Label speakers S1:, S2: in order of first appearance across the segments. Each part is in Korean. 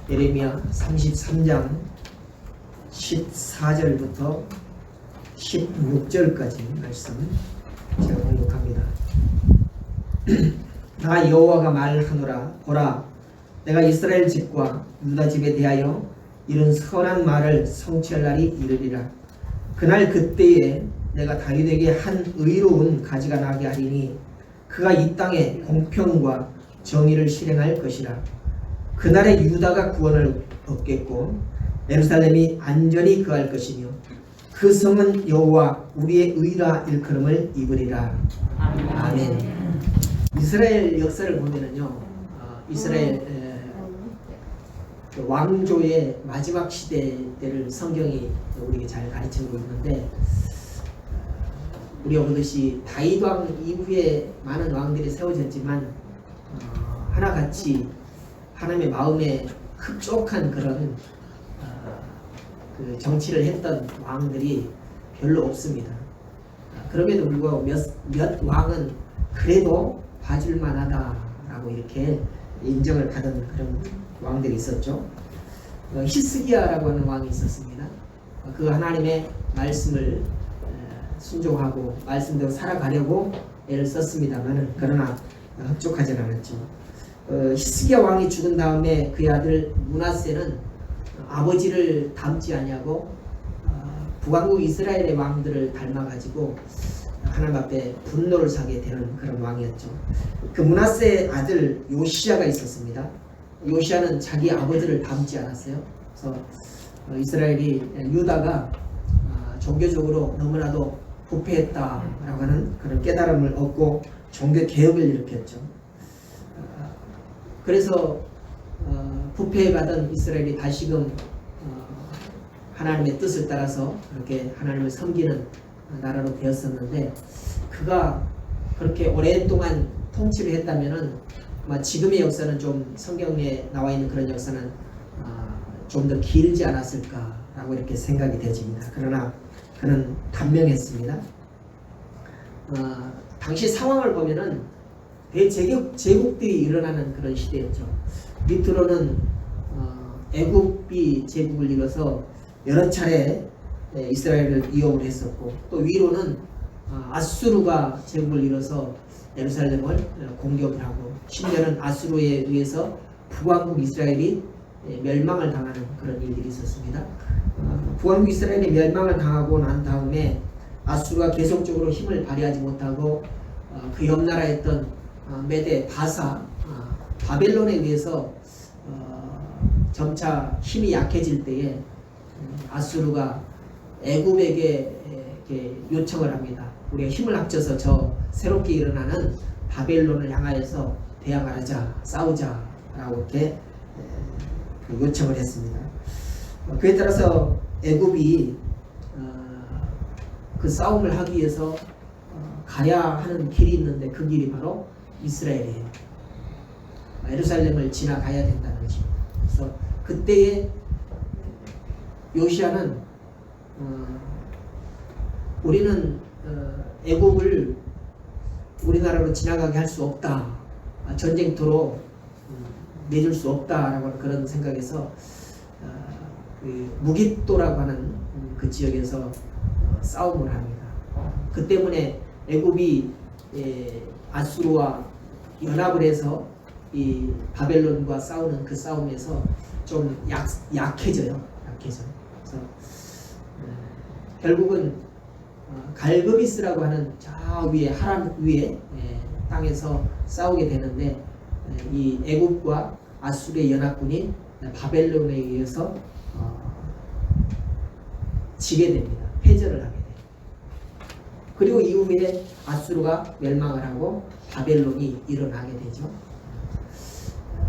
S1: 예레미야 33장 14절부터 16절까지 말씀 제가 공독합니다. 나 여호와가 말하노라. 보라, 내가 이스라엘 집과 유다 집에 대하여 이런 선한 말을 성취할 날이 이르리라. 그날 그때에 내가 다윗에게 한 의로운 가지가 나게 하리니 그가 이 땅에 공평과 정의를 실행할 것이라. 그날에 유다가 구원을 얻겠고 예루살렘이 안전히 거할 것이며 그 성은 여호와 우리의 의라 일컬음을 입으리라. 아멘. 이스라엘 역사를 보면은요, 이스라엘 왕조의 마지막 시대를 성경이 우리에게 잘 가르치고 있는데, 우리가 보듯이 다윗 왕 이후에 많은 왕들이 세워졌지만 하나같이 하나님의 마음에 흡족한 그런 그 정치를 했던 왕들이 별로 없습니다. 그럼에도 불구하고 몇 왕은 그래도 봐줄 만하다라고 이렇게 인정을 받은 그런 왕들이 있었죠. 히스기야라고 하는 왕이 있었습니다. 그 하나님의 말씀을 순종하고 말씀대로 살아가려고 애를 썼습니다만 그러나 흡족하지 않았죠. 히스기야 왕이 죽은 다음에 그의 아들 므낫세는 아버지를 닮지 아니하고 북왕국 이스라엘의 왕들을 닮아가지고 하나님 앞에 분노를 사게 되는 그런 왕이었죠. 그 므낫세의 아들 요시야가 있었습니다. 요시야는 자기 아버지를 닮지 않았어요. 그래서 이스라엘이 유다가 종교적으로 너무나도 부패했다라고 하는 그런 깨달음을 얻고 종교 개혁을 일으켰죠. 그래서 부패해가던 이스라엘이 다시금 하나님의 뜻을 따라서 그렇게 하나님을 섬기는 나라로 되었었는데, 그가 그렇게 오랫동안 통치를 했다면은 지금의 역사는 좀 성경에 나와 있는 그런 역사는 좀 더 길지 않았을까라고 이렇게 생각이 되집니다. 그러나 그는 단명했습니다. 당시 상황을 보면은 대제국들이 일어나는 그런 시대였죠. 밑으로는 애굽이 제국을 이뤄서 여러 차례 이스라엘을 이용을 했었고, 또 위로는 아수르가 제국을 이뤄서 예루살렘을 공격을 하고, 심지어는 아수르에 의해서 북왕국 이스라엘이 멸망을 당하는 그런 일들이 있었습니다. 북왕국 이스라엘이 멸망을 당하고 난 다음에 아수르가 계속적으로 힘을 발휘하지 못하고 그 옆나라였던 메데, 바사, 바벨론에 의해서 점차 힘이 약해질 때에 아수르가 애굽에게 요청을 합니다. 우리가 힘을 합쳐서 저 새롭게 일어나는 바벨론을 향하여서 대항을 하자, 싸우자라고 이렇게 요청을 했습니다. 그에 따라서 애굽이 그 싸움을 하기 위해서 가야 하는 길이 있는데 그 길이 바로 이스라엘이에요. 예루살렘을 지나가야 된다는 것입니다. 그래서 그때의 요시야는 우리는 애굽을 우리나라로 지나가게 할 수 없다, 전쟁터로 내줄 수 없다라고 그런 생각에서 그 무깃도라고 하는 그 지역에서 싸움을 합니다. 그 때문에 애굽이 아수르와 연합을 해서 이 바벨론과 싸우는 그 싸움에서 좀 약해져요. 그래서 결국은 갈그비스라고 하는 저 위에 하란 위에 땅에서 싸우게 되는데, 이 애굽과 아수르의 연합군이 바벨론에 의해서 지게 됩니다. 패전을 하게 돼요. 그리고 이후에 아수르가 멸망을 하고 바벨론이 일어나게 되죠.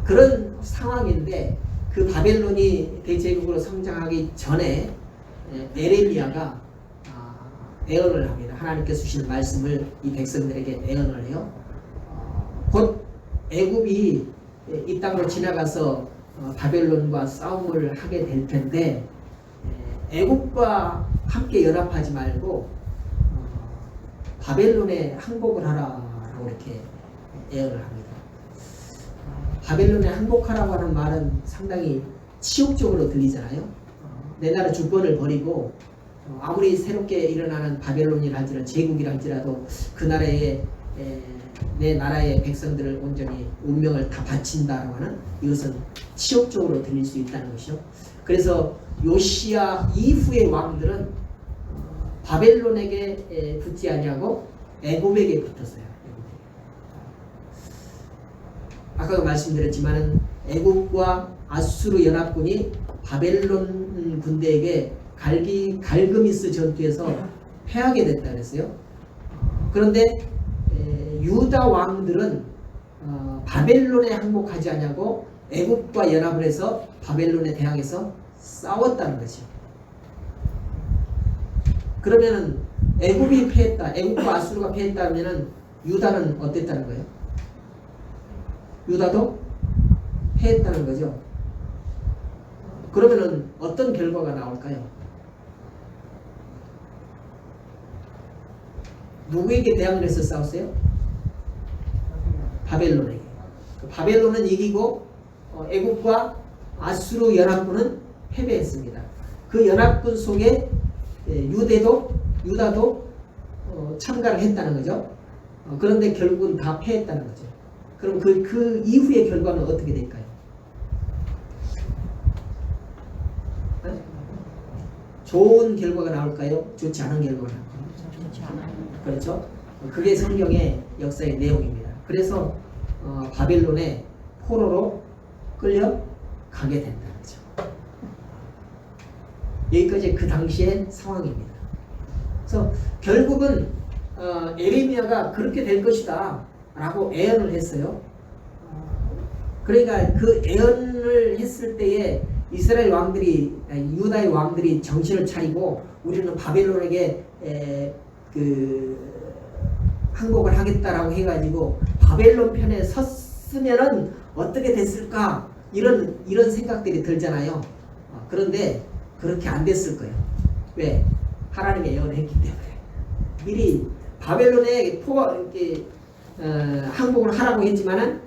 S1: 그런 상황인데, 그 바벨론이 대제국으로 성장하기 전에 에레미야가 예언을 합니다. 하나님께서 주시는 말씀을 이 백성들에게 예언을 해요. 곧 애굽이 이 땅으로 지나가서 바벨론과 싸움을 하게 될 텐데, 애굽과 함께 연합하지 말고 바벨론에 항복을 하라라고 이렇게 예언을 합니다. 바벨론에 항복하라고 하는 말은 상당히 치욕적으로 들리잖아요. 내 나라 주권을 버리고 아무리 새롭게 일어나는 바벨론이라 할지라도 제국이라 할지라도 그 나라에 내 나라의 백성들을 온전히 운명을 다 바친다라고 하는 이것은 치욕적으로 들릴 수 있다는 것이죠. 그래서 요시야 이후의 왕들은 바벨론에게 붙지 아니하고 애굽에게 붙었어요. 아까도 말씀드렸지만은 애굽과 아수르 연합군이 바벨론 군대에게 갈그미스 전투에서 패하게 됐다 그랬어요. 그런데 유다 왕들은 바벨론에 항복하지 않냐고 애굽과 연합을 해서 바벨론에 대항해서 싸웠다는 거죠. 그러면은 애굽이 패했다, 애굽과 아수르가 패했다 하면은 유다는 어땠다는 거예요? 유다도 패했다는 거죠. 그러면은 어떤 결과가 나올까요? 누구에게 대항을 해서 싸웠어요? 바벨론에게. 바벨론은 이기고 애굽과 아수르 연합군은 패배했습니다. 그 연합군 속에 유다도 참가를 했다는 거죠. 그런데 결국은 다 패했다는 거죠. 그럼 그 이후의 결과는 어떻게 될까요? 좋은 결과가 나올까요? 좋지 않은 결과가 나올까요?
S2: 좋지 않아요.
S1: 그렇죠? 그게 성경의 역사의 내용입니다. 그래서 바벨론에 포로로 끌려가게 된다는 거죠. 여기까지 그 당시의 상황입니다. 그래서 결국은 에레미야가 그렇게 될 것이다 라고 예언을 했어요. 그러니까 그 예언을 했을 때에 이스라엘 왕들이, 유다의 왕들이 정신을 차리고 우리는 바벨론에게 항복을 하겠다라고 해가지고 바벨론 편에 섰으면은 어떻게 됐을까 이런 생각들이 들잖아요. 그런데 그렇게 안 됐을 거예요. 왜? 하나님의 예언을 했기 때문에. 미리 바벨론에 항복을 하라고 했지만은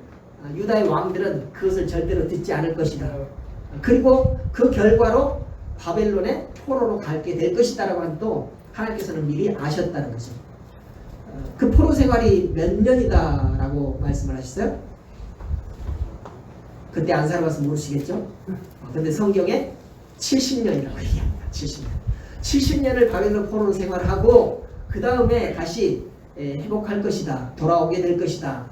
S1: 유다의 왕들은 그것을 절대로 듣지 않을 것이다. 그리고 그 결과로 바벨론에 포로로 갈게 될 것이다라고 한도 하나님께서는 미리 아셨다는 거죠. 그 포로 생활이 몇 년이다라고 말씀을 하셨어요? 그때 안 살아봐서 모르시겠죠? 근데 성경에 70년이라고 얘기합니다. 70년. 70년을 바벨론 포로로 생활하고 그 다음에 다시 회복할 것이다. 돌아오게 될 것이다.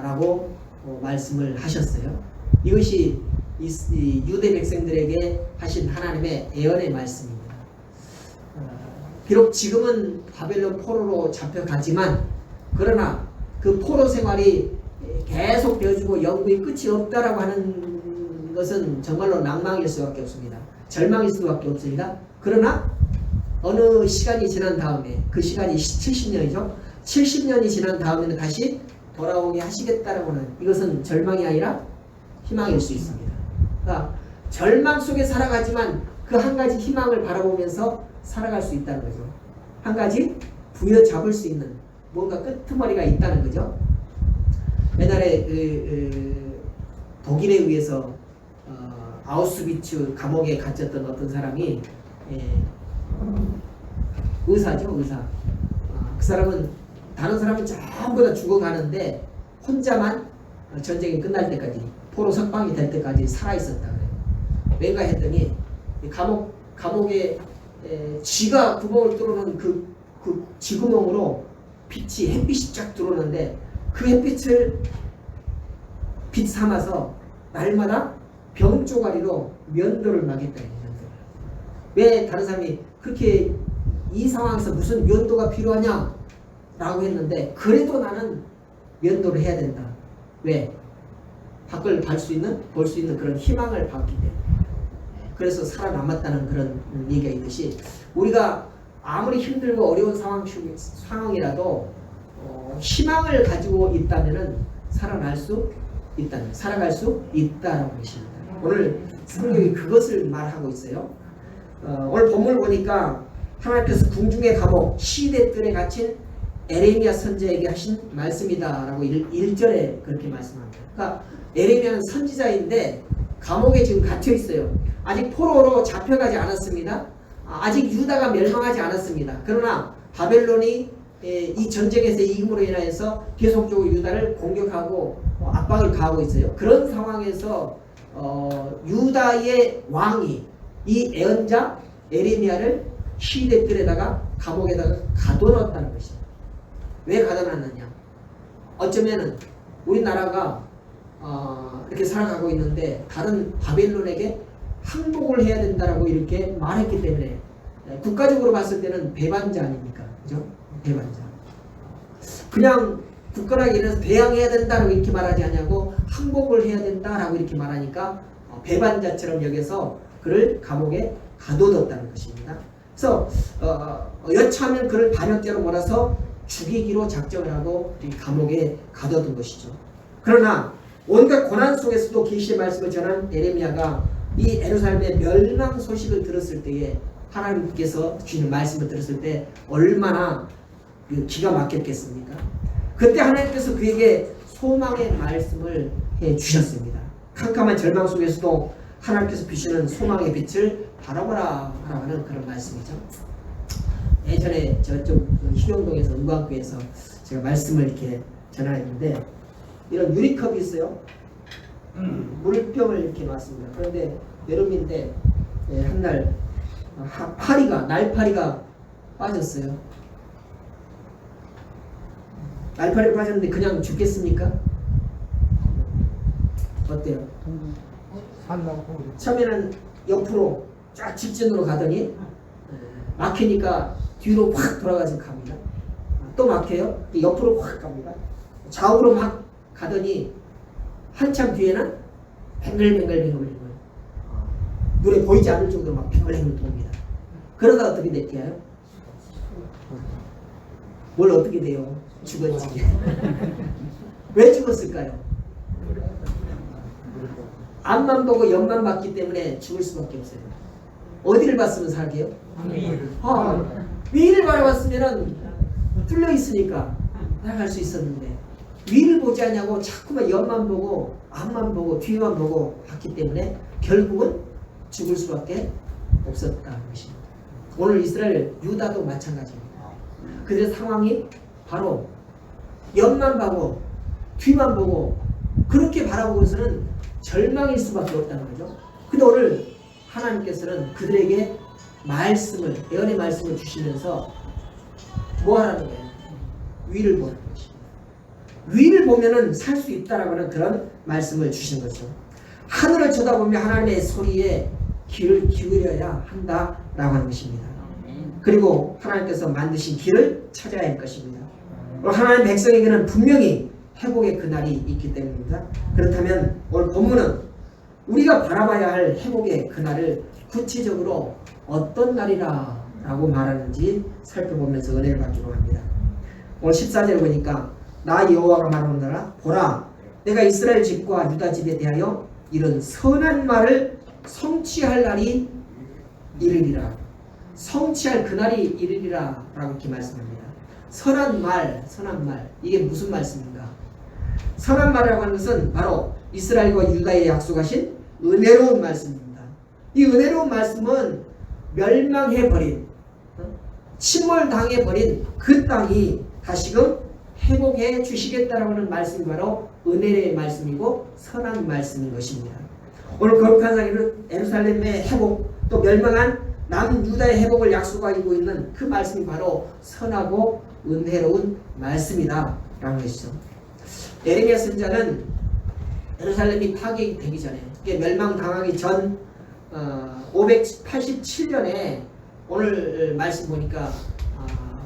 S1: 라고 말씀을 하셨어요. 이것이 이 유대 백성들에게 하신 하나님의 예언의 말씀입니다. 비록 지금은 바벨론 포로로 잡혀가지만 그러나 그 포로 생활이 계속 되어지고 영구히 끝이 없다라고 하는 것은 정말로 낭망일 수밖에 없습니다. 절망일 수밖에 없습니다. 그러나 어느 시간이 지난 다음에 그 시간이 70년이죠. 70년이 지난 다음에는 다시 돌아오게 하시겠다라고 하는 이것은 절망이 아니라 희망일 수 있습니다. 그러니까 절망 속에 살아가지만 그 한 가지 희망을 바라보면서 살아갈 수 있다는 거죠. 한 가지 부여잡을 수 있는 뭔가 끄트머리가 있다는 거죠. 옛날에 독일에 의해서 아우슈비츠 감옥에 갇혔던 어떤 사람이 의사죠, 의사. 그 사람은 다른 사람은 전부 다 죽어가는데 혼자만 전쟁이 끝날 때까지 포로 석방이 될 때까지 살아있었다 그래요. 왜가 했더니 감옥에 쥐가 구멍을 뚫어놓은 그 쥐구멍으로 햇빛이 쫙 들어오는데 그 햇빛을 빛 삼아서 날마다 병조가리로 면도를 마겠다. 왜 다른 사람이 그렇게 이 상황에서 무슨 면도가 필요하냐 라고 했는데 그래도 나는 면도를 해야 된다. 왜? 밖을 볼 수 있는 그런 희망을 받기 때문에. 그래서 살아남았다는 그런 얘기가 있듯이 우리가 아무리 힘들고 어려운 상황이라도 희망을 가지고 있다면은 살아갈 수 있다라는 것입니다. 오늘 성경이 그것을 말하고 있어요. 오늘 본문을 보니까 하나님께서 궁중의 감옥 시대뜰에 갇힌 에레미야 선지자에게 하신 말씀이다라고 1절에 그렇게 말씀합니다. 그러니까 에레미야는 선지자인데 감옥에 지금 갇혀 있어요. 아직 포로로 잡혀가지 않았습니다. 아직 유다가 멸망하지 않았습니다. 그러나 바벨론이 이 전쟁에서 이김으로 인하여서 계속적으로 유다를 공격하고 압박을 가하고 있어요. 그런 상황에서 유다의 왕이 이 예언자 에레미야를 시대들에다가 감옥에다가 가둬놨다는 것입니다. 왜 가둬놨느냐? 어쩌면은 우리나라가 이렇게 살아가고 있는데 다른 바벨론에게 항복을 해야 된다라고 이렇게 말했기 때문에 국가적으로 봤을 때는 배반자 아닙니까? 그죠? 배반자. 그냥 굳건하게 일어나서 대항해야 된다라고 이렇게 말하지 않냐고 항복을 해야 된다라고 이렇게 말하니까 배반자처럼 여겨서 그를 감옥에 가둬뒀다는 것입니다. 그래서 여차하면 그를 반역죄로 몰아서 죽이기로 작정을 하고 감옥에 가둬둔 것이죠. 그러나 온갖 고난 속에서도 계시의 말씀을 전한 에레미야가 이 예루살렘의 멸망 소식을 들었을 때에 하나님께서 주시는 말씀을 들었을 때 얼마나 기가 막혔겠습니까? 그때 하나님께서 그에게 소망의 말씀을 해 주셨습니다. 캄캄한 절망 속에서도 하나님께서 비추는 소망의 빛을 바라보라 하는 그런 말씀이죠. 예전에 저쪽 희경동에서 의광교에서 제가 말씀을 이렇게 전하였는데 이런 유리컵이 있어요. 물병을 이렇게 놨습니다. 그런데 여름인데 한날 날파리가 빠졌어요. 날파리가 빠졌는데 그냥 죽겠습니까? 어때요? 처음에는 옆으로 쫙 직진으로 가더니 막히니까 뒤로 확 돌아가서 갑니다. 또 막혀요. 옆으로 확 갑니다. 좌우로 막 가더니 한참 뒤에는 뱅글뱅글 눈에 보이지 않을 정도로 막 뱅글뱅글 돕니다. 그러다 어떻게 될까요? 뭘 어떻게 돼요? 죽었지. 왜 죽었을까요? 앞만 보고 옆만 봤기 때문에 죽을 수밖에 없어요. 어디를 봤으면 살게요? 위를 바라봤으면 뚫려 있으니까 나갈 수 있었는데 위를 보지 않냐고 자꾸만 옆만 보고 앞만 보고 뒤만 보고 봤기 때문에 결국은 죽을 수밖에 없었다는 것입니다. 오늘 이스라엘 유다도 마찬가지입니다. 그들의 상황이 바로 옆만 보고 뒤만 보고 그렇게 바라보고서는 절망일 수밖에 없다는 거죠. 근데 오늘 하나님께서는 그들에게 말씀을, 예언의 말씀을 주시면서 뭐 하라는 거예요? 위를 보라는 것입니다. 위를 보면은 살 수 있다라고 하는 그런 말씀을 주신 거죠. 하늘을 쳐다보며 하나님의 소리에 귀를 기울여야 한다라고 하는 것입니다. 그리고 하나님께서 만드신 길을 찾아야 할 것입니다. 하나님의 백성에게는 분명히 회복의 그날이 있기 때문입니다. 그렇다면 오늘 본문은 우리가 바라봐야 할 회복의 그날을 구체적으로 어떤 날이라 라고 말하는지 살펴보면서 은혜를 받기로 합니다. 오늘 14절 보니까 나 여호와가 말하노라 보라 내가 이스라엘 집과 유다 집에 대하여 이런 선한 말을 성취할 날이 이르리라. 성취할 그날이 이르리라 라고 이렇게 말씀합니다. 선한 말 이게 무슨 말씀인가? 선한 말이라고 하는 것은 바로 이스라엘과 유다에 약속하신 은혜로운 말씀입니다. 이 은혜로운 말씀은 멸망해버린 침몰당해버린 그 땅이 다시금 회복해 주시겠다라고 하는 말씀이 바로 은혜의 말씀이고 선한 말씀인 것입니다. 오늘 거룩한 상에는 예루살렘의 회복 또 멸망한 남유다의 회복을 약속하고 있는 그 말씀이 바로 선하고 은혜로운 말씀이다 라는 것이죠. 에레미야 선지자는 예루살렘이 파괴되기 전에 멸망당하기 전 587년에 오늘 말씀 보니까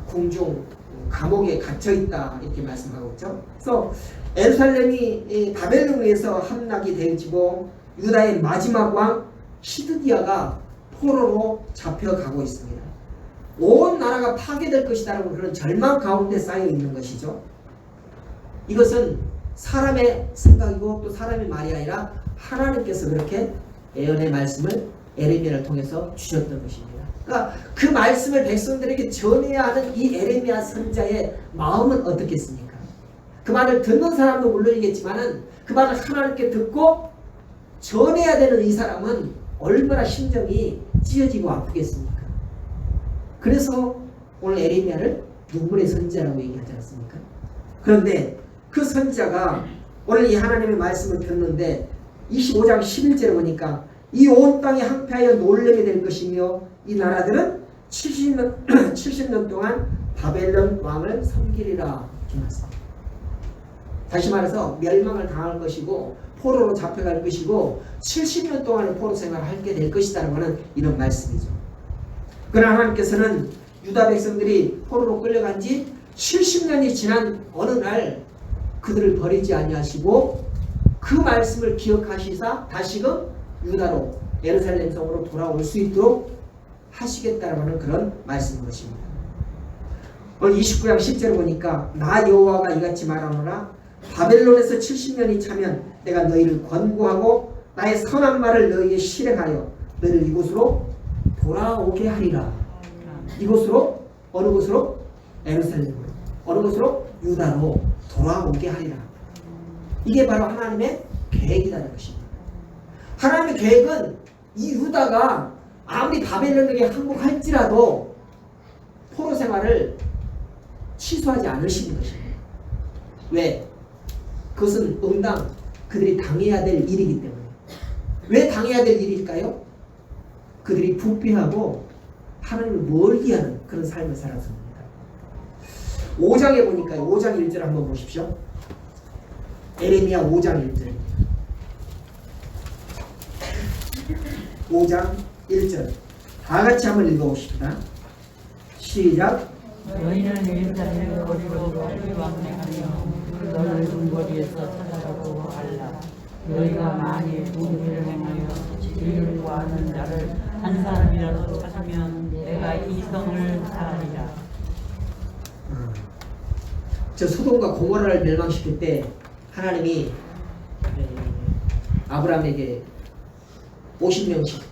S1: 궁중 감옥에 갇혀있다 이렇게 말씀하고 있죠. 그래서 예루살렘이 바벨론에 의해서 함락이 되어지고 유다의 마지막 왕 시드기야가 포로로 잡혀가고 있습니다. 온 나라가 파괴될 것이다라고 그런 절망 가운데 쌓여 있는 것이죠. 이것은 사람의 생각이고 또 사람의 말이 아니라 하나님께서 그렇게 예언의 말씀을 에레미야를 통해서 주셨던 것입니다. 그러니까 그 말씀을 백성들에게 전해야 하는 이 에레미야 선지자의 마음은 어떻겠습니까? 그 말을 듣는 사람도 물론이겠지만은 그 말을 하나님께 듣고 전해야 되는 이 사람은 얼마나 심정이 찢어지고 아프겠습니까? 그래서 오늘 에레미야를 눈물의 선지자라고 얘기하지 않습니까? 그런데 그 선지자가 오늘 이 하나님의 말씀을 듣는데 25장 11절에 보니까 이 온 땅이 항폐하여 놀래게 될 것이며 이 나라들은 70년 동안 바벨론 왕을 섬기리라. 다시 말해서 멸망을 당할 것이고 포로로 잡혀갈 것이고 70년 동안의 포로 생활을 하게 될 것이다라고 하는 이런 말씀이죠. 그러나 하나님께서는 유다 백성들이 포로로 끌려간 지 70년이 지난 어느 날 그들을 버리지 아니하시고 그 말씀을 기억하시사 다시금 유다로 예루살렘 성으로 돌아올 수 있도록 하시겠다라고 하는 그런 말씀인 것입니다. 오늘 29장 10절을 보니까 나 여호와가 이같이 말하노라 바벨론에서 70년이 차면 내가 너희를 권고하고 나의 선한 말을 너희에게 실행하여 너희를 이곳으로 돌아오게 하리라. 이곳으로 어느 곳으로? 예루살렘으로. 어느 곳으로? 유다로 돌아오게 하리라. 이게 바로 하나님의 계획이라는 것입니다. 하나님의 계획은 이 유다가 아무리 바벨론에게 항복할지라도 포로 생활을 취소하지 않으시는 것입니다. 왜? 그것은 응당 그들이 당해야 될 일이기 때문에. 왜 당해야 될 일일까요? 그들이 부패하고 하나님을 멀리하는 그런 삶을 살았습니다. 5장에 보니까요. 5장 1절 한번 보십시오. 에레미야 5장 1절. 5장 1절. 다 같이 한번 읽어봅시다. 시작.
S2: 너희는 예루살렘 거리로 빨리 왕래하며 그 넓은 거리에서 찾아가고 알라. 너희가 만일 공의를 행하여 진리를 구하는 자를 한 사람이라도 찾으면 내가 이 성을 사하리라.
S1: 저 소돔과 고모라를 멸망시킬 때 하나님이 아브라함에게 50명씩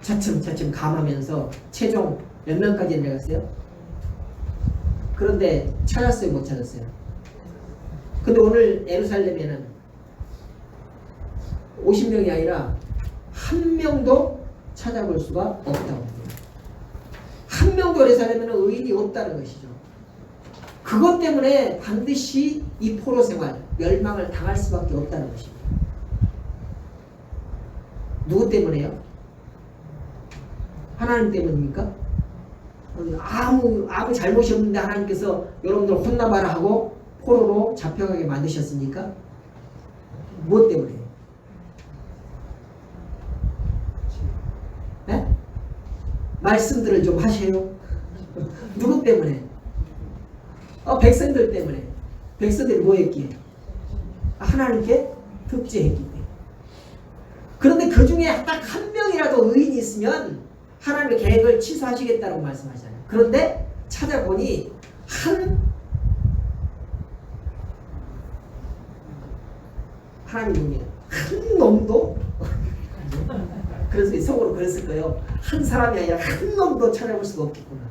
S1: 차츰차츰 감하면서 최종 몇 명까지 내갔어요? 그런데 찾았어요? 못 찾았어요? 근데 오늘 예루살렘에는 50명이 아니라 한 명도 찾아볼 수가 없다고 합니다. 한 명도 예루살렘에는 의인이 없다는 것이죠. 그것 때문에 반드시 이 포로 생활, 멸망을 당할 수밖에 없다는 것입니다. 누구 때문에요? 하나님 때문입니까? 아무 잘못이 없는데 하나님께서 여러분들 혼나봐라 하고 포로로 잡혀가게 만드셨습니까? 무엇 때문에? 네? 말씀들을 좀 하세요. 누구 때문에? 백성들 때문에. 백성들이 뭐 했기에? 하나님께 득죄했기 때문에. 그런데 그 중에 딱 한 명이라도 의인이 있으면 하나님의 계획을 취소하시겠다고 말씀하잖아요. 그런데 찾아보니 하나님입니다. 한 놈도 그래서 속으로 그랬을 거예요. 한 사람이 아니라 한 놈도 찾아볼 수가 없겠구나.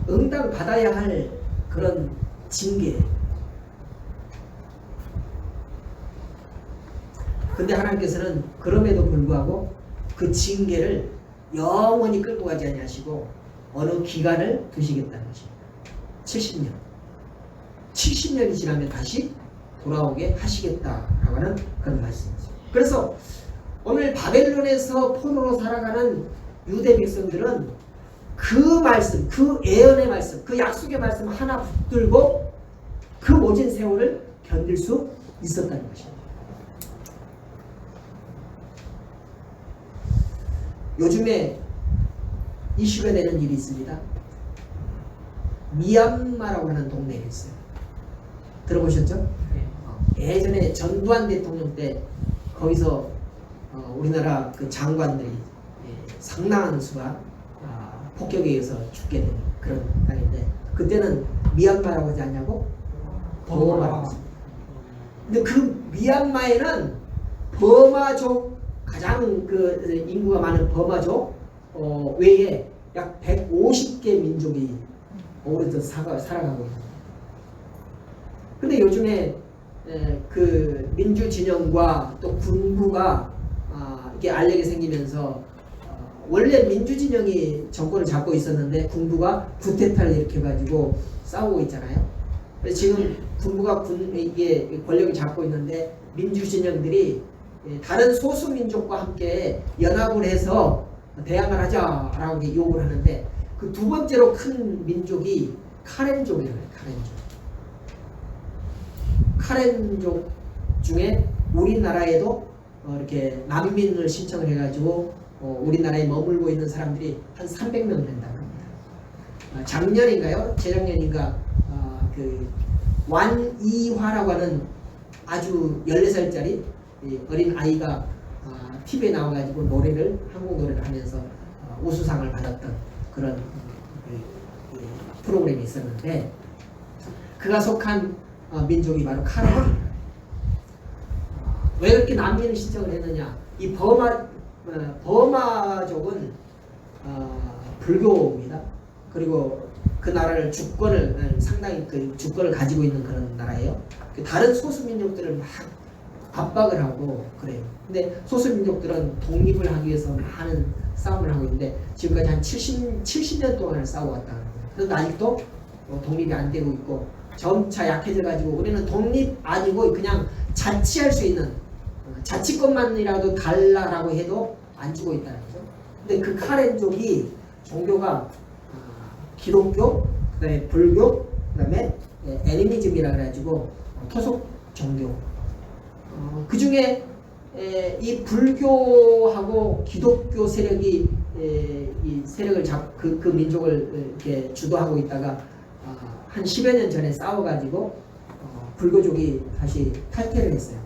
S1: 응당 받아야 할 그런 징계. 근데 하나님께서는 그럼에도 불구하고 그 징계를 영원히 끌고 가지 아니하시고 어느 기간을 두시겠다는 것입니다. 70년. 70년이 지나면 다시 돌아오게 하시겠다라고 하는 그런 말씀이죠. 그래서 오늘 바벨론에서 포로로 살아가는 유대 백성들은 그 말씀, 그 예언의 말씀, 그 약속의 말씀 하나 붙들고 그 모진 세월을 견딜 수 있었다는 것입니다. 요즘에 이슈가 되는 일이 있습니다. 미얀마라고 하는 동네가 있어요. 들어보셨죠? 예전에 전두환 대통령 때 거기서 우리나라 그 장관들이 상당한 수가 폭격에 의해서 죽게 된 그런 땅인데 그때는 미얀마라고 하지 않냐고? 버마라고 했습니다. 근데 그 미얀마에는 버마족 가장 그 인구가 많은 버마족 외에 약 150개 민족이 오래서 살아가고 있습니다. 근데 요즘에 그 민주 진영과 또 군부가 이렇게 알력이 생기면서 원래 민주 진영이 정권을 잡고 있었는데 군부가 쿠데타를 일으켜가지고 싸우고 있잖아요. 그래서 지금 군부가 이게 권력을 잡고 있는데 민주 진영들이 다른 소수 민족과 함께 연합을 해서 대항을 하자라고 요구를 하는데 그 두 번째로 큰 민족이 카렌족이에요. 카렌족 중에 우리나라에도 이렇게 난민을 신청을 해가지고 우리나라에 머물고 있는 사람들이 한 300명 된다고 합니다. 작년인가요? 재작년인가 그 완이화라고 하는 아주 14살짜리 어린 아이가 TV에 나와가지고 한국 노래를 하면서 우수상을 받았던 그런 프로그램이 있었는데 그가 속한 민족이 바로 카렌족입니다. 왜 그렇게 난민을 신청을 했느냐? 이 버마족은 불교입니다. 그리고 그 나라를 상당히 그 주권을 가지고 있는 그런 나라예요. 다른 소수 민족들을 막 압박을 하고 그래요. 근데 소수 민족들은 독립을 하기 위해서 많은 싸움을 하고 있는데 지금까지 한 70년 동안을 싸워왔다. 그런데 아직도 독립이 안 되고 있고 점차 약해져 가지고 우리는 독립 아니고 그냥 자치할 수 있는 자치권만이라도 달라라고 해도 안 주고 있다는 거죠. 근데 그 카렌족이 종교가 기독교, 그다음에 불교, 그다음에 애니미즘이라 그래가지고 토속 종교. 그 중에 이 불교하고 기독교 세력이 이 세력을 그 민족을 이렇게 주도하고 있다가 한 10여 년 전에 싸워가지고 불교족이 다시 탈퇴를 했어요.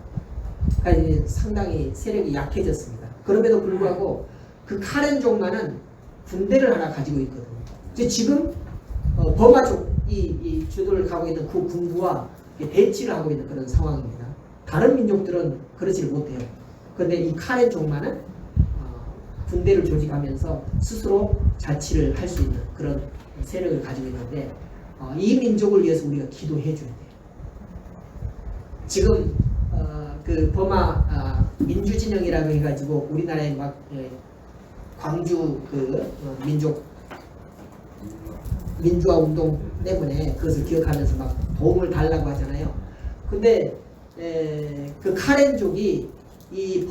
S1: 그러니까 상당히 세력이 약해졌습니다. 그럼에도 불구하고 그 카렌족만은 군대를 하나 가지고 있거든요. 지금 버마족이 주도를 하고 있는 그 군부와 대치를 하고 있는 그런 상황입니다. 다른 민족들은 그러지 못해요. 그런데 이 카렌족만은 군대를 조직하면서 스스로 자치를 할 수 있는 그런 세력을 가지고 있는데 이 민족을 위해서 우리가 기도해 줘야 돼요. 지금 그 버마 민주진영이라고 해가지고 우리나라에 막 광주 그 민주화 운동 때문에 그것을 기억하면서 막 도움을 달라고 하잖아요. 근데 그 카렌족이 이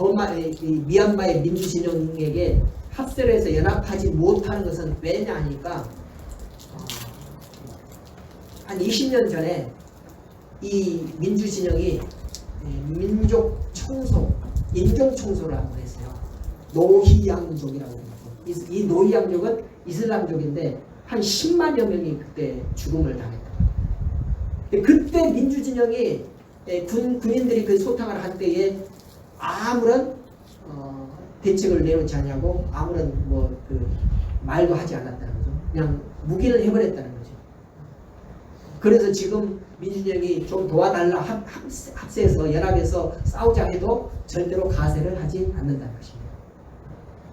S1: 미얀마의 민주진영에게 합세를 해서 연합하지 못하는 것은 왜냐 하니까 한 20년 전에 이 민주진영이 민족 청소, 인종 청소를 한번 했어요. 노히양족이라고 해요. 이 노히양족은 이슬람족인데 한 10만여 명이 그때 죽음을 당했다. 그때 민주진영이 군인들이 그 소탕을 할 때에 아무런 대책을 내놓지 않냐고 아무런 말도 하지 않았다는 거죠. 그냥 묵인을 해버렸다는 거죠. 그래서 지금 민주진영이 좀 도와달라 합세해서 연합해서 싸우자 해도 절대로 가세를 하지 않는다는 것입니다.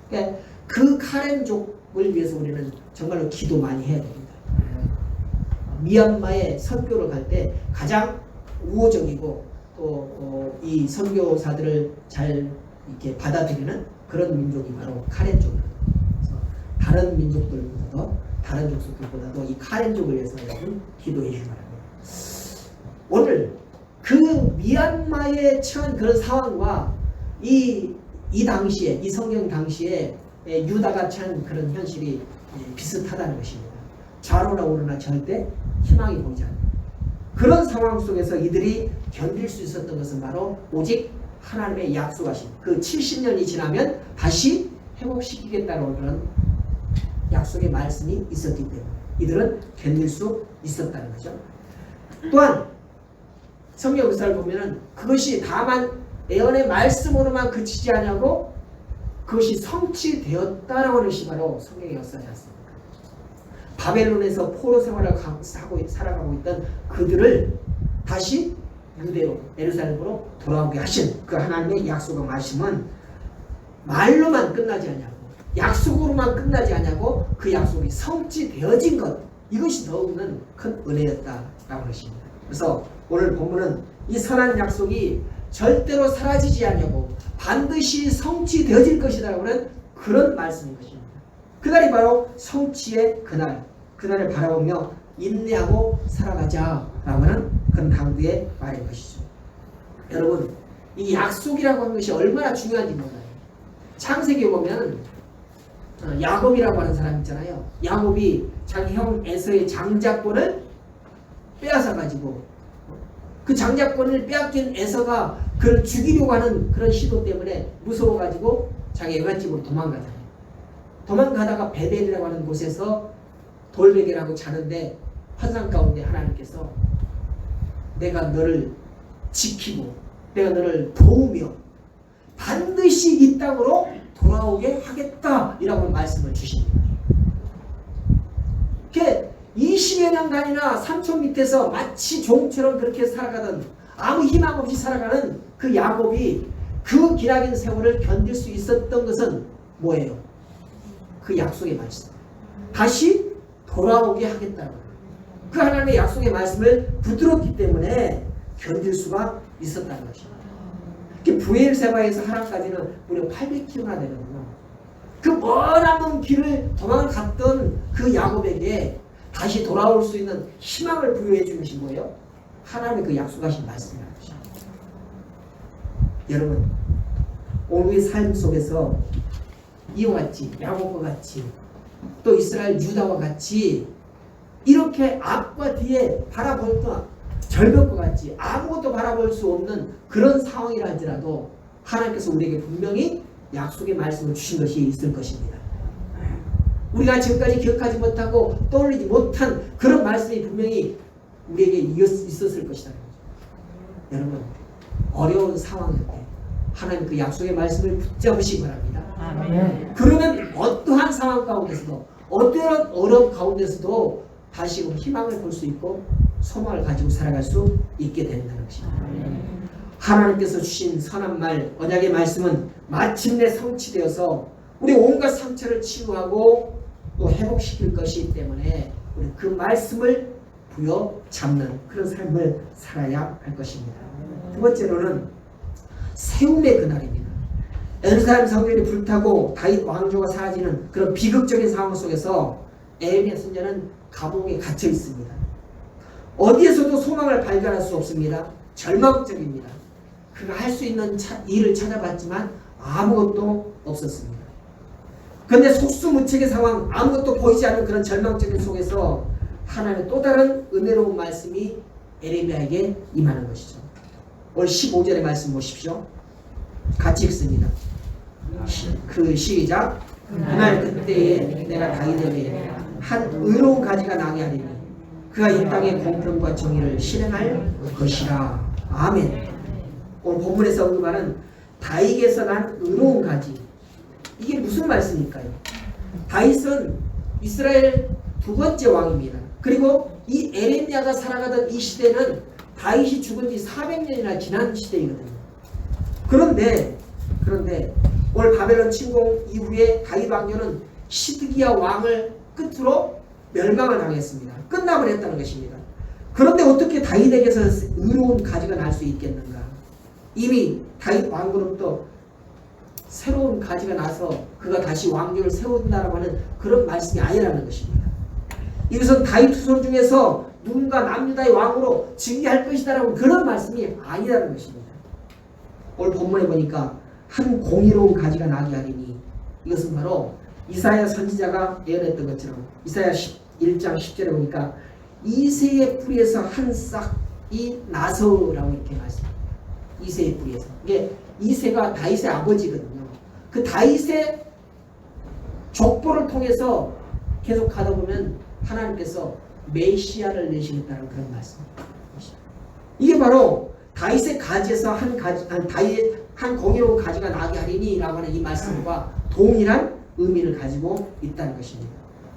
S1: 그러니까 그 카렌족을 위해서 우리는 정말로 기도 많이 해야 됩니다. 미얀마에 선교를 갈 때 가장 우호적이고 또 이 선교사들을 잘 이렇게 받아들이는 그런 민족이 바로 카렌족입니다. 그래서 다른 민족들보다도 다른 족속들보다도 이 카렌족을 위해서 여러분 기도해 주시기 바랍니다. 오늘 그 미얀마에 처한 그런 상황과 이 당시에 이 성경 당시에 유다가 처한 그런 현실이 비슷하다는 것입니다. 좌로나 우로나 절대 희망이 보이지 않는 그런 상황 속에서 이들이 견딜 수 있었던 것은 바로 오직 하나님의 약속하신 그 70년이 지나면 다시 회복시키겠다는 그런 약속의 말씀이 있었기 때문에 이들은 견딜 수 있었다는 거죠. 또한 성경 역사를 보면은 그것이 다만 예언의 말씀으로만 그치지 않냐고 그것이 성취되었다라고 하는 것이 바로 성경의 역사지 않습니까? 바벨론에서 포로 생활을 살아가고 있던 그들을 다시 유대로 예루살렘으로 돌아오게 하신 그 하나님의 약속의 말씀은 말로만 끝나지 않냐고 약속으로만 끝나지 않냐고 그 약속이 성취되어진 것 이것이 더욱은 큰 은혜였다라고 하십니다. 그래서 오늘 본문은 이 선한 약속이 절대로 사라지지 않냐고 반드시 성취되어질 것이라고는 그런 말씀인 것입니다. 그날이 바로 성취의 그날을 바라보며 인내하고 살아가자라고는 그런 강도의 말인 것이죠. 여러분, 이 약속이라고 하는 것이 얼마나 중요한지 몰라요. 창세기에 보면 야곱이라고 하는 사람 있잖아요. 야곱이 자기 형 에서의 장자권을 빼앗아 가지고 그 장자권을 빼앗긴 에서가 그를 죽이려고 하는 그런 시도 때문에 무서워 가지고 자기 애갓집으로 도망가잖아요. 도망가다가 베델이라고 하는 곳에서 돌베개를 하고 자는데 환상 가운데 하나님께서 내가 너를 지키고 내가 너를 도우며 반드시 이 땅으로 돌아오게 하겠다 이라고 말씀을 주십니다. 20여 년간이나 산촌 밑에서 마치 종처럼 그렇게 살아가던 아무 희망 없이 살아가는 그 야곱이 그 기나긴 세월을 견딜 수 있었던 것은 뭐예요? 그 약속의 말씀. 다시 돌아오게 하겠다는 그 하나님의 약속의 말씀을 붙들었기 때문에 견딜 수가 있었다는 것입니다. 부엘세바에서 하란까지는 무려 800km나 되는군요. 그 머나먼 길을 도망갔던 그 야곱에게 다시 돌아올 수 있는 희망을 부여해 주는 것이 뭐예요? 하나님의 그 약속하신 말씀이라는 것입니다. 여러분, 오늘의 삶 속에서 이와 같이 야곱과 같이 또 이스라엘 유다와 같이 이렇게 앞과 뒤에 바라볼 것 절벽과 같이 아무것도 바라볼 수 없는 그런 상황이라 할지라도 하나님께서 우리에게 분명히 약속의 말씀을 주신 것이 있을 것입니다. 우리가 지금까지 기억하지 못하고 떠올리지 못한 그런 말씀이 분명히 우리에게 있었을 것이다. 여러분, 어려운 상황일 때 하나님 그 약속의 말씀을 붙잡으시기 바랍니다.
S2: 아멘.
S1: 그러면 어떠한 상황 가운데서도 어떠한 어려움 가운데서도 다시금 희망을 볼 수 있고 소망을 가지고 살아갈 수 있게 된다는 것입니다. 하나님께서 주신 선한 말, 언약의 말씀은 마침내 성취되어서 우리 온갖 상처를 치유하고 또 회복시킬 것이기 때문에 우리 그 말씀을 부여잡는 그런 삶을 살아야 할 것입니다. 두 번째로는 세움의 그날입니다. 예루살렘 성전이 불타고 다윗 왕조가 사라지는 그런 비극적인 상황 속에서 에레미야 선지자는 감옥에 갇혀 있습니다. 어디에서도 소망을 발견할 수 없습니다. 절망적입니다. 그가 할 수 있는 일을 찾아봤지만 아무것도 없었습니다. 그런데 속수무책의 상황, 아무것도 보이지 않는 그런 절망적인 속에서 하나님의 또 다른 은혜로운 말씀이 에레미야에게 임하는 것이죠. 오늘 15절의 말씀 보십시오. 같이 읽습니다. 시작. 그날 그때에 내가 다윗에게 한 의로운 가지가 나게 하리니 그가 이 땅의 공평과 정의를 실행할 것이라. 아멘. 오늘 본문에서 언급하는 다윗에서 난 의로운 가지, 이게 무슨 말씀일까요? 다윗은 이스라엘 두 번째 왕입니다. 그리고 이 에레미야가 살아가던 이 시대는 다윗이 죽은 지 400년이나 지난 시대이거든요. 그런데 오늘 바벨론 침공 이후에 다윗 왕조는 시드기야 왕을 끝으로 멸망을 당했습니다. 끝나버렸다는 것입니다. 그런데 어떻게 다윗에게서 의로운 가지가 날 수 있겠는가? 이미 다윗 왕으로부터 새로운 가지가 나서 그가 다시 왕조를 세운다라고 하는 그런 말씀이 아니라는 것입니다. 이것은 다윗 후손 중에서 누군가 남유다의 왕으로 즉위할 것이다라고 그런 말씀이 아니라는 것입니다. 오늘 본문에 보니까 한 공의로운 가지가 나게 하리니 이것은 바로 이사야 선지자가 예언했던 것처럼 이사야 1장 10절에 보니까 이새의 뿌리에서 한 싹이 나서라고 이렇게 말씀합니다. 이새의 뿌리에서. 이게 이새가 다윗의 아버지거든요. 그 다윗의 족보를 통해서 계속 가다 보면 하나님께서 메시아를 내시겠다는 그런 말씀입니다. 이게 바로 다윗의 가지에서 한 공의로운 가지가 나게 하리니라고 하는 이 말씀과 동일한 의미를 가지고 있다는 것입니다.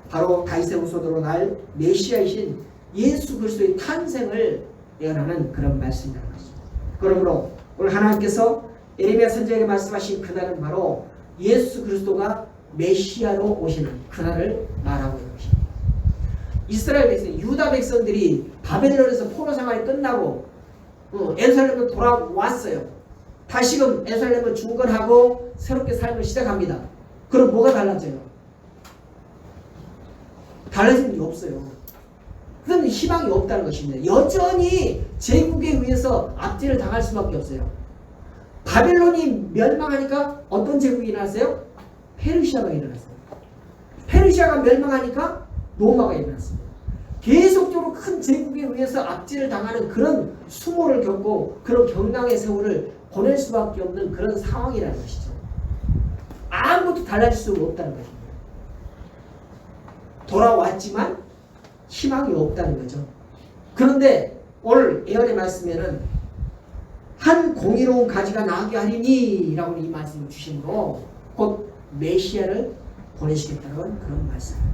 S1: 바로 다윗의 후손으로 날 메시아이신 예수 그리스도의 탄생을 예언하는 그런 말씀이라는 것입니다. 그러므로 오늘 하나님께서 에레미야 선지자에게 말씀하신 그날은 바로 예수 그리스도가 메시아로 오시는 그날을 말하고 있는 것입니다. 이스라엘 백성, 유다 백성들이 바벨론에서 포로 생활이 끝나고 예루살렘으로 돌아왔어요. 다시금 예루살렘을 중건하고 새롭게 삶을 시작합니다. 그럼 뭐가 달라져요? 달라지는 게 없어요. 그럼 희망이 없다는 것입니다. 여전히 제국에 의해서 압제를 당할 수밖에 없어요. 바벨론이 멸망하니까 어떤 제국이 일어났어요? 페르시아가 일어났어요. 페르시아가 멸망하니까 로마가 일어났습니다. 계속적으로 큰 제국에 의해서 압제를 당하는 그런 수모를 겪고 그런 경랑의 세월을 보낼 수밖에 없는 그런 상황이라는 것이죠. 아무것도 달라질 수 없다는 것입니다. 돌아왔지만 희망이 없다는 거죠. 그런데 오늘 예언의 말씀에는 한 공의로운 가지가 나게 하리니 라고 이 말씀을 주심으로 곧 메시아를 보내시겠다는 그런 말씀입니다.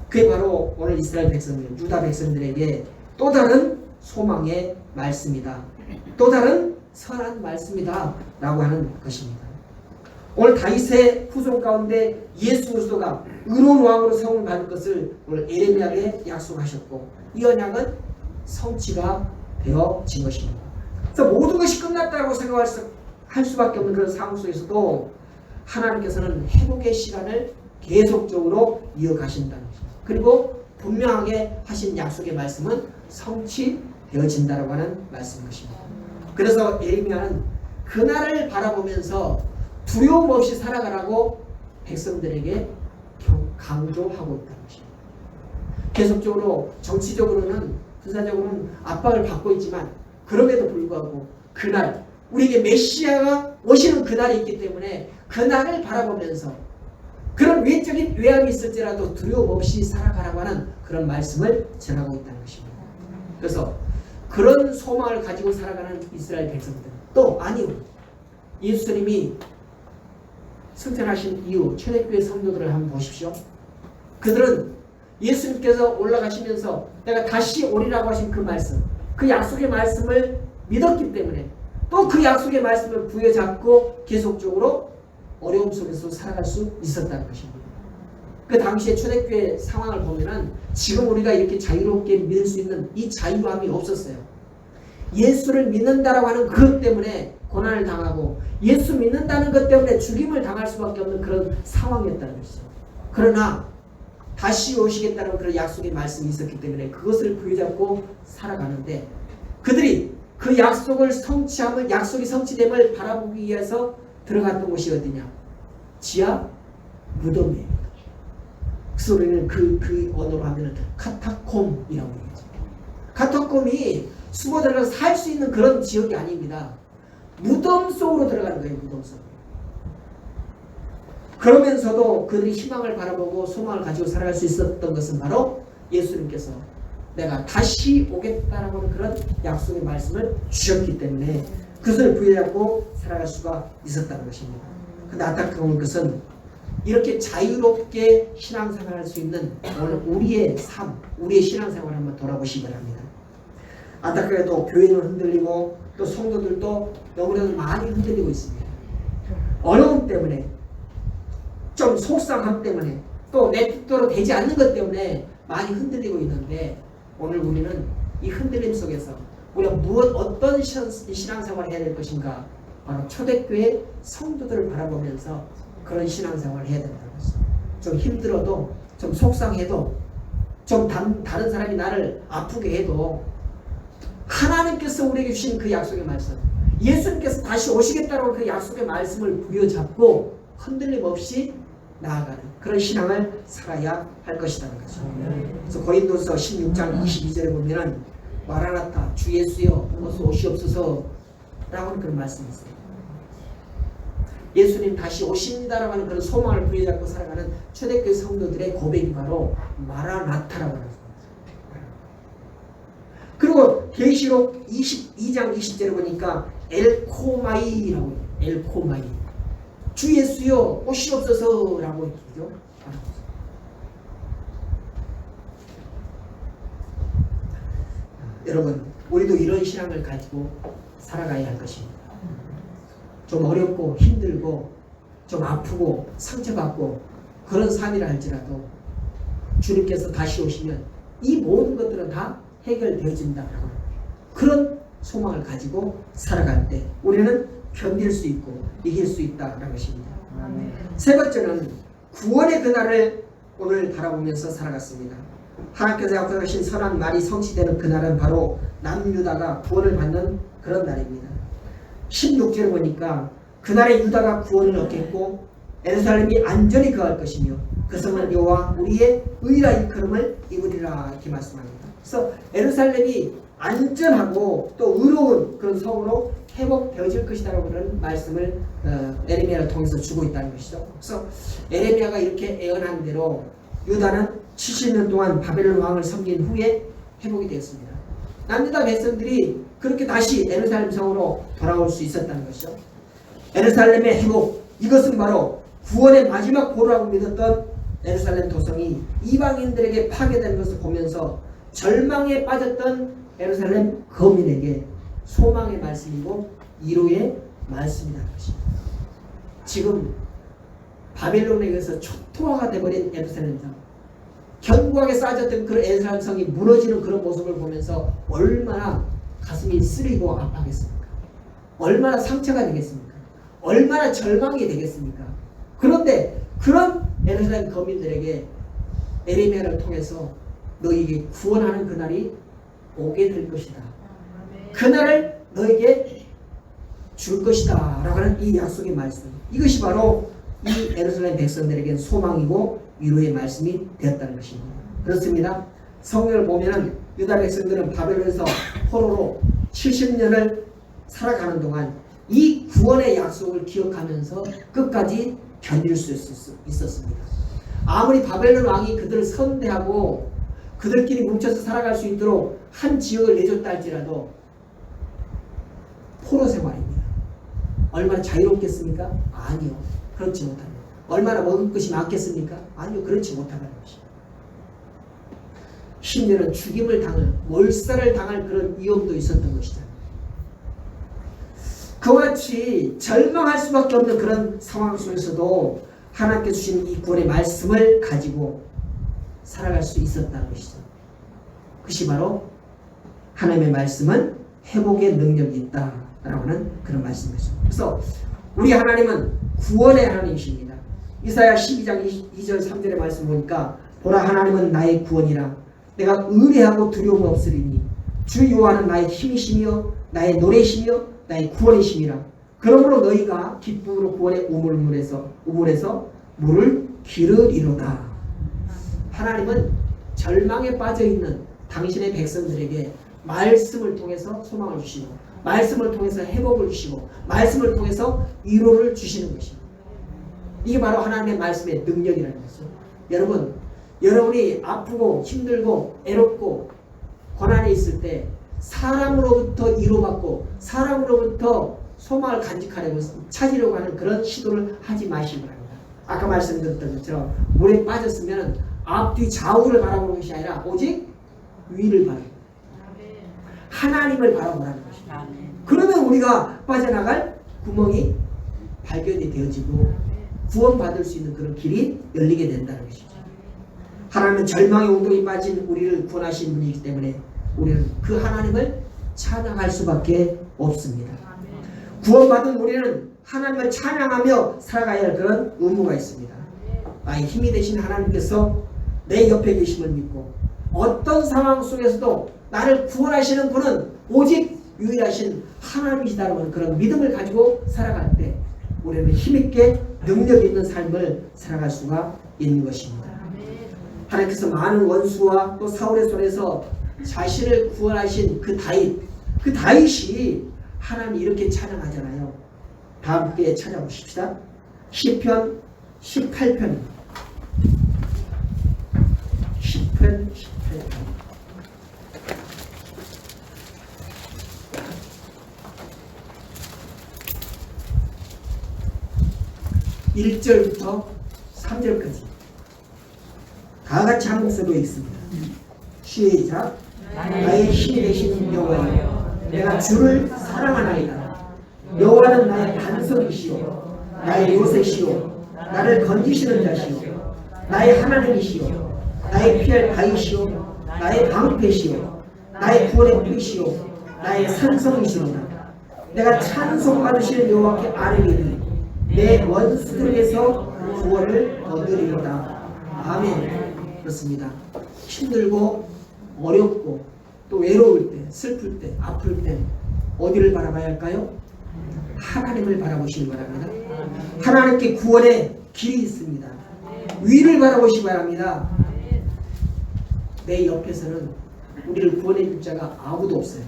S1: 그게 바로 오늘 이스라엘 백성들, 유다 백성들에게 또 다른 소망의 말씀이다. 또 다른 선한 말씀이다 라고 하는 것입니다. 오늘 다윗의 후손 가운데 예수 그리스도가 의로운 왕으로 세움을 받을 것을 오늘 에레미야에게 약속하셨고 이 언약은 성취가 되어진 것입니다. 그래서 모든 것이 끝났다고 할 수밖에 없는 그런 상황 속에서도 하나님께서는 회복의 시간을 계속적으로 이어가신다는 것입니다. 그리고 분명하게 하신 약속의 말씀은 성취되어진다고 하는 말씀인 것입니다. 그래서 에레미야는 그날을 바라보면서 두려움 없이 살아가라고 백성들에게 강조하고 있다는 것입니다. 계속적으로 정치적으로는 군사적으로는 압박을 받고 있지만 그럼에도 불구하고 그날 우리에게 메시아가 오시는 그날이 있기 때문에 그날을 바라보면서 그런 외적인 외압이 있을지라도 두려움 없이 살아가라고 하는 그런 말씀을 전하고 있다는 것입니다. 그래서 그런 소망을 가지고 살아가는 이스라엘 백성들 또 아니요 예수님이 승천하신 이후 초대교회 성도들을 한번 보십시오. 그들은 예수님께서 올라가시면서 내가 다시 오리라고 하신 그 말씀 그 약속의 말씀을 믿었기 때문에 또 그 약속의 말씀을 부여잡고 계속적으로 어려움 속에서 살아갈 수 있었다는 것입니다. 그 당시에 초대교회 상황을 보면은 지금 우리가 이렇게 자유롭게 믿을 수 있는 이 자유함이 없었어요. 예수를 믿는다라고 하는 그것 때문에 고난을 당하고 예수 믿는다는 것 때문에 죽임을 당할 수밖에 없는 그런 상황이었다는 것이죠. 그러나 다시 오시겠다는 그런 약속의 말씀이 있었기 때문에 그것을 부여잡고 살아가는데 그들이 그 약속을 성취함을 약속이 성취됨을 바라보기 위해서 들어갔던 곳이 어디냐? 지하 무덤이에요. 그래서 우리는 그 언어로 하면 카타콤이라고 얘기하죠. 카타콤이 숨어 들어가서 살 수 있는 그런 지역이 아닙니다. 무덤 속으로 들어가는 거예요. 무덤 속으로. 그러면서도 그들이 희망을 바라보고 소망을 가지고 살아갈 수 있었던 것은 바로 예수님께서 내가 다시 오겠다라고 하는 그런 약속의 말씀을 주셨기 때문에 그것을 부여잡고 살아갈 수가 있었다는 것입니다. 그런데 안타까운 것은 이렇게 자유롭게 신앙생활을 할 수 있는 오늘 우리의 삶, 우리의 신앙생활을 한번 돌아보시기 바랍니다. 안타깝게도 교회는 흔들리고 또 성도들도 너무나도 많이 흔들리고 있습니다. 어려움 때문에 좀 속상함 때문에 또 내 뜻대로 되지 않는 것 때문에 많이 흔들리고 있는데 오늘 우리는 이 흔들림 속에서 우리가 어떤 신앙생활을 해야 될 것인가 바로 초대교회 성도들을 바라보면서 그런 신앙생활을 해야 된다는 것입니다. 좀 힘들어도 좀 속상해도 좀 다른 사람이 나를 아프게 해도 하나님께서 우리에게 주신 그 약속의 말씀 예수님께서 다시 오시겠다고 그 약속의 말씀을 부여잡고 흔들림 없이 나아가는 그런 신앙을 살아야 할 것이라는 거죠. 그래서 고린도서 16장 22절에 보면은 마라나타 주 예수여 어서 오시옵소서 라고 하는 그런 말씀이 있어요. 예수님 다시 오신다라고 하는 그런 소망을 부여잡고 살아가는 초대교회 성도들의 고백이 바로 마라나타라고 하는 겁니다. 그리고 계시록 22장 20절에 보니까 엘코마이라고 해요. 엘코마이 주 예수여 오시옵소서라고 얘기죠. 여러분 우리도 이런 신앙을 가지고 살아가야 할 것입니다. 좀 어렵고 힘들고 좀 아프고 상처받고 그런 삶이라 할지라도 주님께서 다시 오시면 이 모든 것들은 다 해결되어진다라고 합니다. 그런 소망을 가지고 살아갈 때 우리는 견딜 수 있고 이길 수 있다라는 것입니다. 세 번째는 구원의 그날을 오늘 바라보면서 살아갔습니다. 하나님께서 약속하신 선한 말이 성취되는 그날은 바로 남유다가 구원을 받는 그런 날입니다. 16절을 보니까 그날에 유다가 구원을 얻겠고 예루살렘이 안전히 거할 것이며 그 성은 여호와 우리의 의라 일컬음을 입으리라 이렇게 말씀합니다. 그래서 예루살렘이 안전하고 또 의로운 그런 성으로 회복되어질 것이다라고 그런 말씀을 에레미야를 통해서 주고 있다는 것이죠. 그래서 에레미야가 이렇게 예언한 대로 유다는 70년 동안 바벨론 왕을 섬긴 후에 회복이 되었습니다. 남유다 백성들이 그렇게 다시 예루살렘 성으로 돌아올 수 있었다는 것이죠. 예루살렘의 회복, 이것은 바로 구원의 마지막 보루라고 믿었던 예루살렘 도성이 이방인들에게 파괴된 것을 보면서 절망에 빠졌던 예루살렘 거민에게 소망의 말씀이고 위로의 말씀이라는 것입니다. 지금 바벨론에 의해서 초토화가 되어버린 예루살렘 성, 견고하게 쌓아졌던 그 예루살렘 성이 무너지는 그런 모습을 보면서 얼마나 가슴이 쓰리고 아파하겠습니까? 얼마나 상처가 되겠습니까? 얼마나 절망이 되겠습니까? 그런데 그런 예루살렘 거민들에게 에레미야를 통해서 너희에게 구원하는 그날이 오게 될 것이다. 그날을 너에게 줄 것이다 라고 하는 이 약속의 말씀, 이것이 바로 이 예루살렘 백성들에겐 소망이고 위로의 말씀이 되었다는 것입니다. 그렇습니다. 성경을 보면은 유다 백성들은 바벨론에서 포로로 70년을 살아가는 동안 이 구원의 약속을 기억하면서 끝까지 견딜 수 있었습니다. 아무리 바벨론 왕이 그들을 선대하고 그들끼리 뭉쳐서 살아갈 수 있도록 한 지역을 내줬다 할지라도 포로 생활입니다. 얼마나 자유롭겠습니까? 아니요. 그렇지 못합니다. 얼마나 먹을 것이 많겠습니까? 아니요. 그렇지 못하다는 것입니다. 심지어는 죽임을 당할, 몰살을 당할 그런 위험도 있었던 것이잖아요. 그와 같이 절망할 수밖에 없는 그런 상황 속에서도 하나님께서 주신 이 구원의 말씀을 가지고 살아갈 수 있었다는 것이죠. 그것이 바로 하나님의 말씀은 회복의 능력이 있다라고 하는 그런 말씀이죠. 그래서 우리 하나님은 구원의 하나님이십니다. 이사야 12장 2절 3절의 말씀 보니까 보라 하나님은 나의 구원이라 내가 의뢰하고 두려움 없으리니 주 여호와는 나의 힘이시며 나의 노래시며 나의 구원이심이라. 그러므로 너희가 기쁨으로 구원의 우물에서 물을 기르리로다. 하나님은 절망에 빠져있는 당신의 백성들에게 말씀을 통해서 소망을 주시고 말씀을 통해서 회복을 주시고 말씀을 통해서 위로를 주시는 것입니다. 이게 바로 하나님의 말씀의 능력이라는 것이죠. 여러분, 여러분이 아프고 힘들고 애롭고 고난에 있을 때 사람으로부터 위로받고 사람으로부터 소망을 간직하려고 찾으려고 하는 그런 시도를 하지 마시기 바랍니다. 아까 말씀드렸던 것처럼 물에 빠졌으면 앞뒤 좌우를 바라보는 것이 아니라 오직 위를 바라보는 하나님을 바라보라는 것입니다. 그러면 우리가 빠져나갈 구멍이 발견이 되어지고 구원받을 수 있는 그런 길이 열리게 된다는 것이죠. 하나님은 절망의 웅덩이 빠진 우리를 구원하신 분이기 때문에 우리는 그 하나님을 찬양할 수밖에 없습니다. 구원받은 우리는 하나님을 찬양하며 살아가야 할 그런 의무가 있습니다. 나의 힘이 되신 하나님께서 내 옆에 계심을 믿고 어떤 상황 속에서도 나를 구원하시는 분은 오직 유일하신 하나님이시다는 그런 믿음을 가지고 살아갈 때 우리는 힘있게 능력 있는 삶을 살아갈 수가 있는 것입니다. 하나님께서 많은 원수와 또 사울의 손에서 자신을 구원하신 그 다윗이 하나님 이렇게 찬양하잖아요. 다 함께 찾아보십시다. 시편 18편입니다. 시편 18편 1절부터 3절까지 다 같이 한 목소리로 읽습니다. 시작. 나의 힘이 되시는 여호와여, 내가 주를 사랑하나이다. 여호와는 나의 반석이시오, 나의 요새시오, 나를 건지시는 자시오, 나의 하나님이시오, 나의 피할 바위시오, 나의 방패시오, 나의 구원의 뿌리시오, 나의 산성이시로다. 내가 찬송받으실 여호와께 아뢰리니 내 원수들에게서 구원을 얻으리로다. 아멘. 그렇습니다. 힘들고 어렵고 또 외로울 때, 슬플 때, 아플 때 어디를 바라봐야 할까요? 하나님을 바라보시기 바랍니다. 하나님께 구원의 길이 있습니다. 위를 바라보시기 바랍니다. 내 옆에서는 우리를 구원해 줄 자가 아무도 없어요.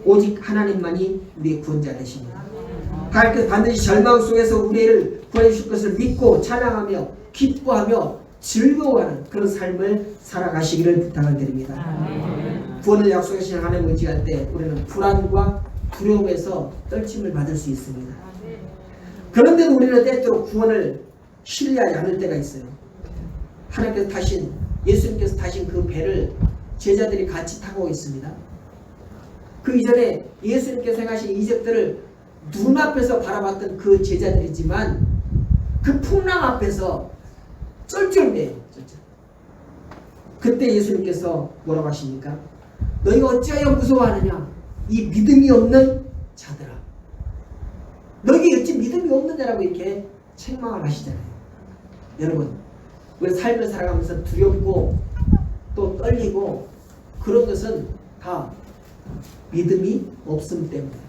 S1: 오직 하나님만이 우리의 구원자 되십니다. 하나님께서 반드시 절망 속에서 우리를 구원해 주실 것을 믿고 찬양하며 기뻐하며 즐거워하는 그런 삶을 살아가시기를 부탁을 드립니다. 구원을 약속하신 하나님을 의지할 때 우리는 불안과 두려움에서 떨침을 받을 수 있습니다. 그런데도 우리는 때때로 구원을 신뢰하지 않을 때가 있어요. 하나님께서 타신, 예수님께서 타신 그 배를 제자들이 같이 타고 있습니다. 그 이전에 예수님께서 행하신 이적들을 눈앞에서 바라봤던 그 제자들이지만 그 풍랑 앞에서 쩔쩔매요. 그때 예수님께서 뭐라고 하십니까? 너희가 어찌하여 무서워하느냐? 이 믿음이 없는 자들아. 너희가 어찌 믿음이 없는 자라고 이렇게 책망을 하시잖아요. 여러분, 우리 삶을 살아가면서 두렵고 또 떨리고 그런 것은 다 믿음이 없음 때문이에요.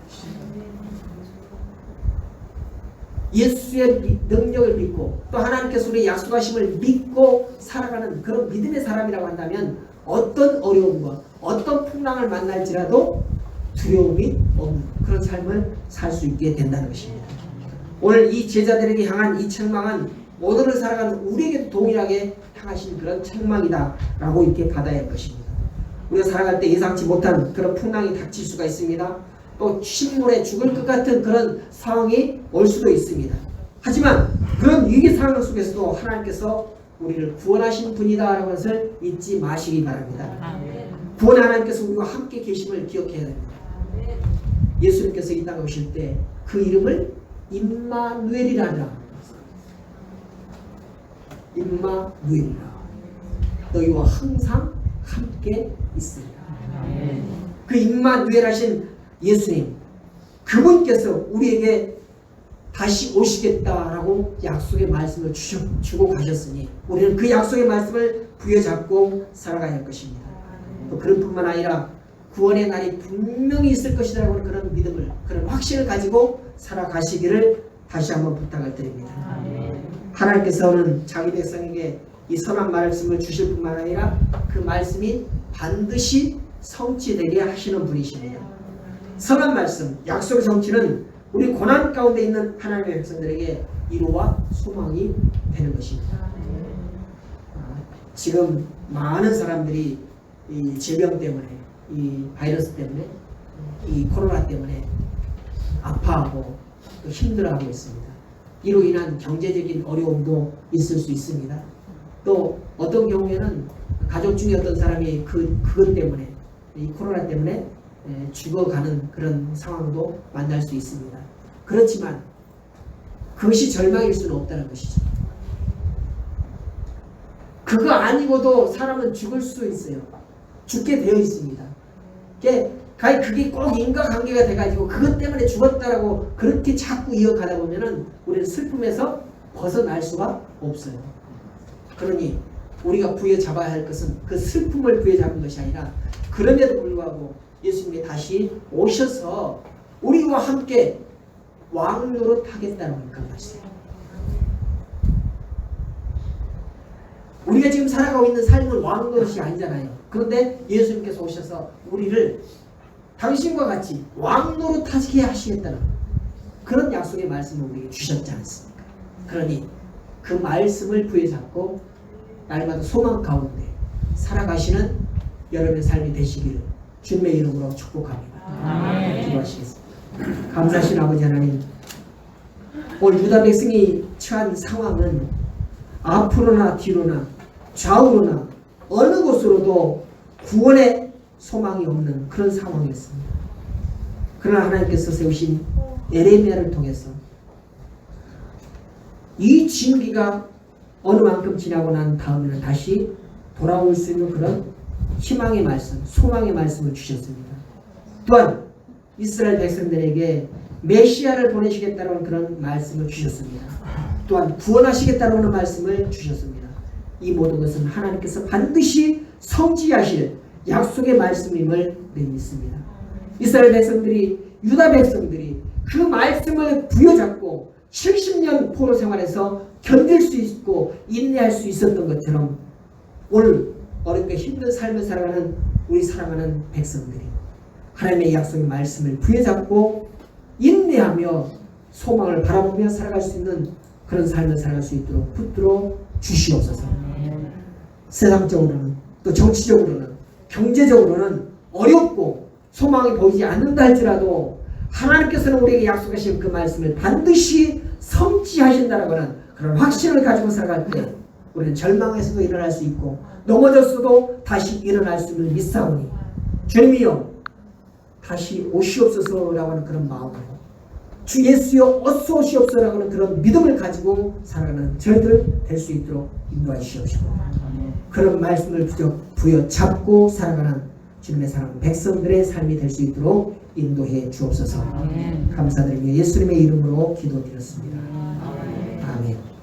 S1: 예수의 능력을 믿고 또 하나님께서 우리의 약속하심을 믿고 살아가는 그런 믿음의 사람이라고 한다면 어떤 어려움과 어떤 풍랑을 만날지라도 두려움이 없는 그런 삶을 살 수 있게 된다는 것입니다. 오늘 이 제자들에게 향한 이 책망은 오늘을 살아가는 우리에게도 동일하게 향하신 그런 책망이다 라고 이렇게 받아야 할 것입니다. 우리가 살아갈 때 예상치 못한 그런 풍랑이 닥칠 수가 있습니다. 또 침몰에 죽을 것 같은 그런 상황이 올 수도 있습니다. 하지만 그런 위기 상황 속에서도 하나님께서 우리를 구원하신 분이다 라는 것을 잊지 마시기 바랍니다. 구원의 하나님께서 우리와 함께 계심을 기억해야 됩니다. 예수님께서 이 땅에 오실 때 그 이름을 임마누엘이라라. 임마누엘이라. 너희와 항상 함께 있으리라. 그 임마누엘 하신 예수님, 그분께서 우리에게 다시 오시겠다라고 약속의 말씀을 주고 가셨으니 우리는 그 약속의 말씀을 부여잡고 살아가야 할 것입니다. 또 그런 뿐만 아니라 구원의 날이 분명히 있을 것이라는 그런 믿음을, 그런 확신을 가지고 살아가시기를 다시 한번 부탁을 드립니다. 하나님께서는 자기 백성에게 이 선한 말씀을 주실 뿐만 아니라 그 말씀이 반드시 성취되게 하시는 분이십니다. 선한 말씀, 약속의 성취는 우리 고난 가운데 있는 하나님의 백성들에게 위로와 소망이 되는 것입니다. 지금 많은 사람들이 이 질병 때문에, 이 바이러스 때문에, 이 코로나 때문에 아파하고 또 힘들어하고 있습니다. 이로 인한 경제적인 어려움도 있을 수 있습니다. 또 어떤 경우에는 가족 중에 어떤 사람이 그것 때문에, 이 코로나 때문에 죽어가는 그런 상황도 만날 수 있습니다. 그렇지만 그것이 절망일 수는 없다는 것이죠. 그거 아니고도 사람은 죽을 수 있어요. 죽게 되어 있습니다. 그게 꼭 인과관계가 돼가지고 그것 때문에 죽었다라고 그렇게 자꾸 이어가다 보면은 우리는 슬픔에서 벗어날 수가 없어요. 그러니 우리가 부여잡아야 할 것은 그 슬픔을 부여잡은 것이 아니라 그럼에도 불구하고 예수님이 다시 오셔서 우리와 함께 왕노릇 하겠다는 그런 말씀. 우리가 지금 살아가고 있는 삶은 왕노릇이 아니잖아요. 그런데 예수님께서 오셔서 우리를 당신과 같이 왕노릇 하게 하시겠다는 그런 약속의 말씀을 우리에게 주셨지 않습니까? 그러니 그 말씀을 부여잡고 날마다 소망 가운데 살아가시는 여러분의 삶이 되시기를 주님의 이름으로 축복합니다. 기도하시겠습니다. 감사하신 아버지 하나님, 오늘 유다 백성이 처한 상황은 앞으로나 뒤로나 좌우로나 어느 곳으로도 구원의 소망이 없는 그런 상황이었습니다. 그러나 하나님께서 세우신 에레미야를 통해서 이 진기가 어느 만큼 지나고 난 다음에는 다시 돌아올 수 있는 그런 희망의 말씀, 소망의 말씀을 주셨습니다. 또한 이스라엘 백성들에게 메시아를 보내시겠다는 그런 말씀을 주셨습니다. 또한 구원하시겠다는 말씀을 주셨습니다. 이 모든 것은 하나님께서 반드시 성취하실 약속의 말씀임을 믿습니다. 이스라엘 백성들이, 유다 백성들이 그 말씀을 부여잡고 70년 포로 생활에서 견딜 수 있고 인내할 수 있었던 것처럼 오늘 어렵게 힘든 삶을 살아가는 우리 사랑하는 백성들이 하나님의 약속의 말씀을 부여잡고 인내하며 소망을 바라보며 살아갈 수 있는 그런 삶을 살아갈 수 있도록 붙들어 주시옵소서. 세상적으로는 또 정치적으로는 경제적으로는 어렵고 소망이 보이지 않는다 할지라도 하나님께서는 우리에게 약속하신 그 말씀을 반드시 성취하신다는 그런 확신을 가지고 살아갈 때 우리는 절망에서도 일어날 수 있고 넘어졌어도 다시 일어날 수 있는 믿사오니 주님이여 다시 오시옵소서라고 하는 그런 마음으로 주 예수여 어서 오시옵소서라고 하는 그런 믿음을 가지고 살아가는 저희들 될 수 있도록 인도하시옵시고 그런 말씀을 부여잡고 살아가는 주님의 사랑 백성들의 삶이 될 수 있도록 인도해 주옵소서. 감사드리며 예수님의 이름으로 기도드렸습니다. 아멘.